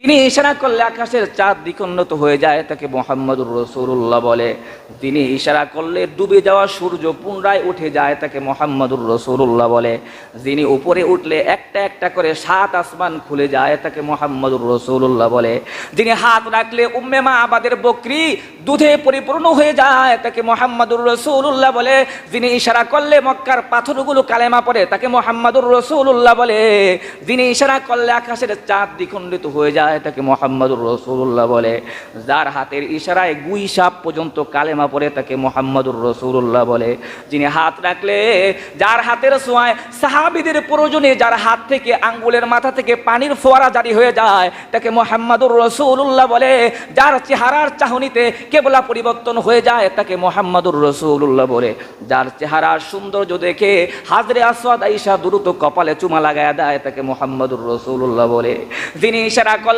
তিনি ইশারা করলে আকাশের চাঁদ দ্বিখণ্ডিত হয়ে যায়, তাকে মুহাম্মাদুর রাসূলুল্লাহ বলে। তিনি ইশারা করলে ডুবে যাওয়া সূর্য পুনরায় উঠে যায়, তাকে মুহাম্মাদুর রাসূলুল্লাহ বলে। যিনি উপরে উঠলে একটা একটা করে 7 আসমান খুলে যায়, তাকে মুহাম্মাদুর রাসূলুল্লাহ বলে। যিনি হাত রাখলে উম্মে মাআবাদের বকরি দুধে পরিপূর্ণ হয়ে যায়, তাকে মুহাম্মাদুর রাসূলুল্লাহ বলে। যিনি ইশারা করলে মক্কার পাথরগুলো কালেমা পড়ে, তাকে মুহাম্মাদুর রাসূলুল্লাহ বলে। যিনি ইশারা করলে আকাশের চাঁদ দ্বিখণ্ডিত হয়ে যায়, তাকে মুহাম্মাদুর রাসূলুল্লাহ বলে। যার হাতের ইশারায় গুই সাপ পর্যন্ত কালেমা পড়ে, তাকে মুহাম্মাদুর রাসূলুল্লাহ বলে। যিনি হাত রাখলে, যার হাতের ছোঁয়ায় সাহাবীদের প্রয়োজনে যার হাত থেকে আঙ্গুলের মাথা থেকে পানির ফোয়ারা জারি হয়ে যায়, তাকে মুহাম্মাদুর রাসূলুল্লাহ বলে। যার চেহারার চাহনিতে কেবলা পরিবর্তন হয়ে যায়, তাকে মুহাম্মাদুর রাসূলুল্লাহ বলে। যার চেহারার সৌন্দর্য দেখে হাজরে আসওয়াদ আয়েশা দ্রুত কপালে চুমা লাগায় দেয়, তাকে মুহাম্মাদুর রাসূলুল্লাহ বলে। যিনি ইশারা করলে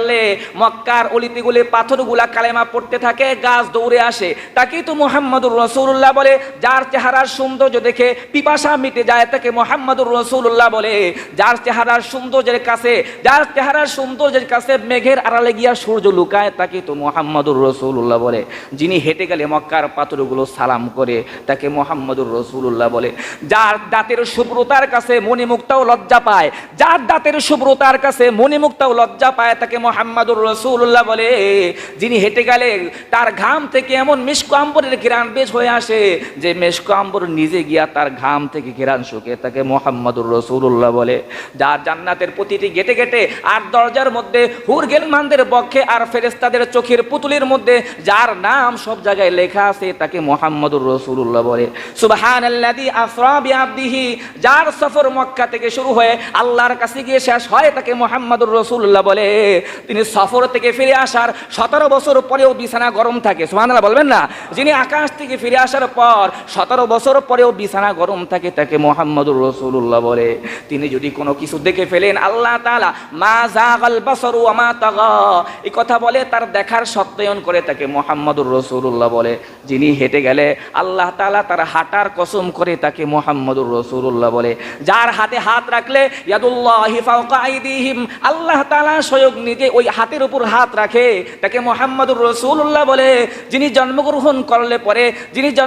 মক্কার অলিতে গলি পাথরগুলা কালেমা পড়তে থাকে, গাছ দৌড়ে আসে, তাকেই তো মুহাম্মাদুর রাসূলুল্লাহ বলে। যার চেহারার সৌন্দর্য দেখে পিপাসা মিটে যায়, তাকে মুহাম্মাদুর রাসূলুল্লাহ বলে। যার চেহারার সৌন্দর্যের কাছে মেঘের আড়ালে গিয়া সূর্য লুকায়, তাকে তো মুহাম্মাদুর রাসূলুল্লাহ বলে। যিনি হেঁটে গেলে মক্কার পাথরগুলো সালাম করে, তাকে মুহাম্মাদুর রাসূলুল্লাহ বলে। যার দাঁতের শুভ্রতার কাছে মণিমুক্তাও লজ্জা পায়, যার দাঁতের শুভ্রতার কাছে মণিমুক্তাও লজ্জা পায়, তাকে মুহাম্মাদুর রাসূলুল্লাহ বলে। যিনি হেঁটে গেলে তার ঘাম থেকে এমন মিশক আম্বরের ঘ্রাণ বেশ হয়ে আসে যে মিশক আম্বর নিজে গিয়া তার ঘাম থেকে ঘ্রাণ শুকে, তাকে মুহাম্মাদুর রাসূলুল্লাহ বলে। যার জান্নাতের প্রতিটি গেটে গেটে আর দরজার মধ্যে হুর গেলমানদের পক্ষে আর ফেরেশতাদের চোখের পুতুলের মধ্যে যার নাম সব জায়গায় লেখা আছে, তাকে মুহাম্মাদুর রাসূলুল্লাহ বলে। সুবহানাল্লাযী আসরা বিআবদিহি, যার সফর মক্কা থেকে শুরু হয়ে আল্লাহর কাছে গিয়ে শেষ হয়, তাকে মুহাম্মাদুর রাসূলুল্লাহ বলে। তিনি সফর থেকে ফিরে আসার 17 বছর পরেও বিছানা গরম থাকে, সুবহানাল্লাহ বলবেন না? যিনি আকাশ থেকে ফিরে আসার পর 17 বছর পরেও বিছানা গরম থাকে, তাকে মুহাম্মাদুর রাসূলুল্লাহ বলে। তিনি যদি কোনো কিছু দেখে ফেলেন, আল্লাহ তাআলা মা যাগাল বাসারু ওয়া মা তাগা, এই কথা বলে তার দেখার সত্যায়ন করে, তাকে মুহাম্মাদুর রাসূলুল্লাহ বলে। যিনি হেঁটে গেলে আল্লাহ তাআলা তার হাঁটার কসম করে, তাকে মুহাম্মাদুর রাসূলুল্লাহ বলে। যার হাতে হাত রাখলে ইয়াদুল্লাহি ফাওকা আইদিহিম, আল্লাহ তাআলা স্বয়ং নিজে ওই হাতের উপর হাত রাখে, তাকে মুহাম্মাদুর রাসূলুল্লাহ বলে। যিনি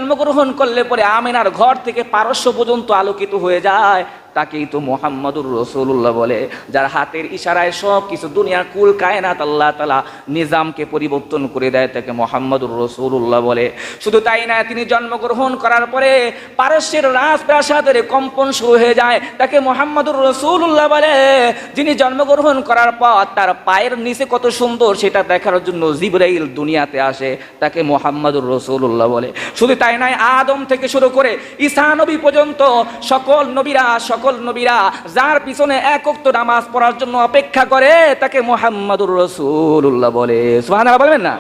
জন্মগ্রহণ করলে পরে আমিনার ঘর থেকে পারস্য পর্যন্ত আলোকিত হয়ে যায়, তাকেই তো মুহাম্মাদুর রাসূলুল্লাহ বলে। যার হাতের ইশারায় সব কিছু দুনিয়ার কুল কায়নাত আল্লাহ তাআলা নিজামকে পরিবর্তন করে দেয়, তাকে মুহাম্মাদুর রাসূলুল্লাহ বলে। শুধু তাই না, তিনি জন্মগ্রহণ করার পরে পারস্যের রাজপ্রাসাদের কম্পন শুরু হয়ে যায়, তাকে মুহাম্মাদুর রাসূলুল্লাহ বলে। যিনি জন্মগ্রহণ করার পর তার পায়ের নিচে কত সুন্দর সেটা দেখার জন্য জিবরাইল দুনিয়াতে আসে, তাকে মুহাম্মাদুর রাসূলুল্লাহ বলে। শুধু তাই নয়, আদম থেকে শুরু করে ঈসা নবী পর্যন্ত সকল নবীরা যার পিছনে এক ওয়াক্ত নামাজ পড়ার জন্য অপেক্ষা করে, তাকে মুহাম্মাদুর রাসূলুল্লাহ বলে। সুবহানাল্লাহ বলবেন না?